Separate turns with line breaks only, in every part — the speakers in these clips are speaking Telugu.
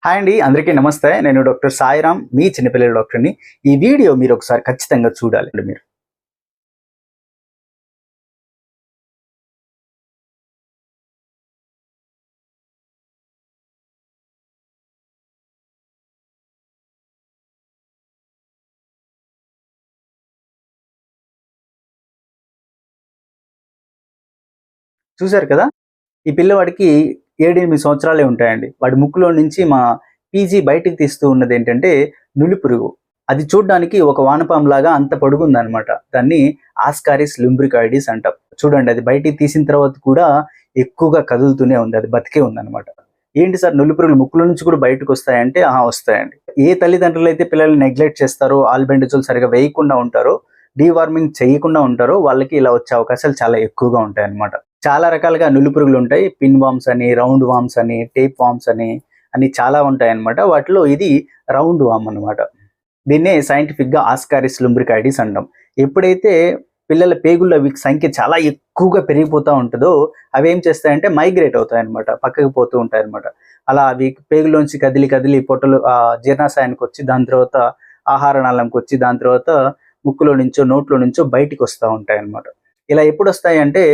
హాయ్ అండి, అందరికీ నమస్తే. నేను డాక్టర్ సాయిరామ్, మీ చిన్నపిల్లల డాక్టర్ని. ఈ వీడియో మీరు ఒకసారి ఖచ్చితంగా చూడాలి. మీరు చూసారు కదా, ఈ పిల్లవాడికి 7-8 సంవత్సరాలే ఉంటాయండి. వాడి ముక్కులో నుంచి మా పీజీ బయటికి తీస్తూ ఉన్నది ఏంటంటే నులిపురుగు. అది చూడ్డానికి ఒక వానపాములాగా అంత పొడుగుందనమాట. దాన్ని ఆస్కారిస్ లుంబ్రికాయిడిస్ అంటాం. చూడండి, అది బయటికి తీసిన తర్వాత కూడా ఎక్కువగా కదులుతూనే ఉంది. అది బతికే ఉందనమాట. ఏంటి సార్, నులిపురుగులు ముక్కులో నుంచి కూడా బయటకు వస్తాయంటే వస్తాయండి. ఏ తల్లిదండ్రులు అయితే పిల్లల్ని నెగ్లెక్ట్ చేస్తారో, ఆల్బెండజోల్ సరిగా వేయకుండా ఉంటారో, డీవార్మింగ్ చేయకుండా ఉంటారో వాళ్ళకి ఇలా వచ్చే అవకాశాలు చాలా ఎక్కువగా ఉంటాయన్నమాట. చాలా రకాలుగా నులిపురుగులు ఉంటాయి. పిన్ వామ్స్ అని, రౌండ్ వామ్స్ అని, టేప్ వామ్స్ అని చాలా ఉంటాయన్నమాట. వాటిలో ఇది రౌండ్ వామ్ అనమాట. దీన్నే సైంటిఫిక్గా ఆస్కారిస్ లుంబ్రికాయిడిస్ అంటాం. ఎప్పుడైతే పిల్లల పేగుల్లో సంఖ్య చాలా ఎక్కువగా పెరిగిపోతూ ఉంటుందో అవి ఏం చేస్తాయంటే మైగ్రేట్ అవుతాయి అనమాట, పక్కకి పోతూ ఉంటాయి అనమాట. అలా అవి పేగులోంచి కదిలి కదిలి పొట్టలు జీర్ణాశయానికి వచ్చి, దాని తర్వాత ఆహార నాళంకి వచ్చి, దాని తర్వాత ముక్కులో నుంచో నోట్లో నుంచో బయటికి వస్తూ ఉంటాయి అనమాట. ఇలా ఎప్పుడు వస్తాయి అంటే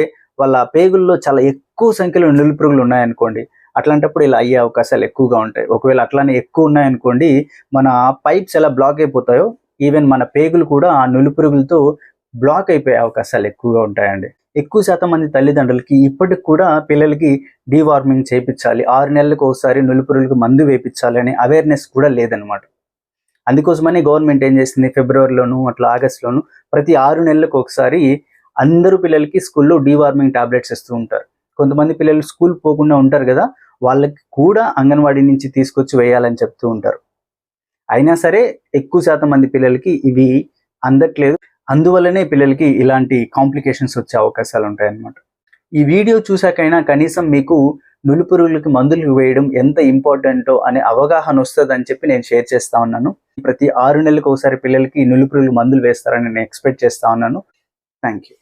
వాళ్ళ పేగుల్లో చాలా ఎక్కువ సంఖ్యలో నులిపురుగులు ఉన్నాయనుకోండి, అట్లాంటప్పుడు ఇలా అయ్యే అవకాశాలు ఎక్కువగా ఉంటాయి. ఒకవేళ అట్లానే ఎక్కువ ఉన్నాయనుకోండి, మన పైప్స్ ఎలా బ్లాక్ అయిపోతాయో ఈవెన్ మన పేగులు కూడా ఆ నులిపురుగులతో బ్లాక్ అయిపోయే అవకాశాలు ఎక్కువగా ఉంటాయండి. ఎక్కువ శాతం మంది తల్లిదండ్రులకి ఇప్పటికి కూడా పిల్లలకి డీవార్మింగ్ చేయించాలి, 6 నెలలకు ఒకసారి నులిపురుగులకు మందు వేయించాలి అనే అవేర్నెస్ కూడా లేదనమాట. అందుకోసమని గవర్నమెంట్ ఏం చేసింది, ఫిబ్రవరిలోను అట్లా ఆగస్టులోను ప్రతి 6 నెలలకు ఒకసారి అందరూ పిల్లలకి స్కూల్లో డీవార్మింగ్ టాబ్లెట్స్ ఇస్తూ ఉంటారు. కొంతమంది పిల్లలు స్కూల్ పోకుండా ఉంటారు కదా, వాళ్ళకి కూడా అంగన్వాడీ నుంచి తీసుకొచ్చి వేయాలని చెప్తూ ఉంటారు. అయినా సరే ఎక్కువ శాతం మంది పిల్లలకి ఇవి అందట్లేదు. అందువల్లనే పిల్లలకి ఇలాంటి కాంప్లికేషన్స్ వచ్చే అవకాశాలు ఉంటాయన్నమాట. ఈ వీడియో చూసాకైనా కనీసం మీకు నులిపురుగులకి మందులు వేయడం ఎంత ఇంపార్టెంటో అనే అవగాహన వస్తుందని చెప్పి నేను షేర్ చేస్తా ఉన్నాను. ప్రతి 6 నెలలకు ఒకసారి పిల్లలకి నులిపురుగులు మందులు వేస్తారని నేను ఎక్స్పెక్ట్ చేస్తా ఉన్నాను. Thank you.